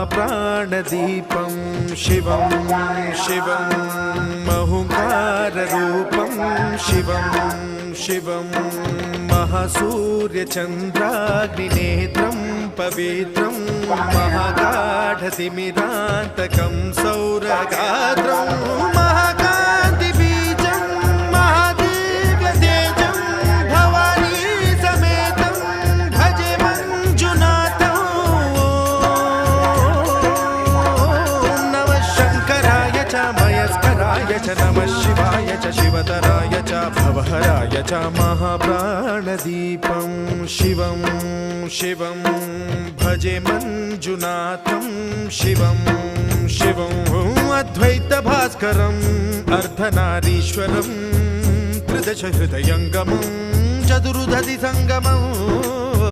महाप्राणदीपं शिवं शिवं महुकाररूपं शिवं शिवं महासूर्यचन्द्राग्निनेत्रं पवित्रं महागाढतिमिरान्तकं सौरगात्रं महाकान्तिबीजं महादिव्यतेजं भवानी समेतं भजे मञ्जुनाथं। नमः शङ्कराय च मयस्कराय च नमः शिवाय च शिवतराय च भवहराय च महाप्राणदीपं शिवं शिवं भजे मञ्जुनाथं शिवं शिवं अद्वैतभास्करम् अर्धनारीश्वरं त्रिदश हृदयङ्गमं चतुर्दधि सङ्गमम्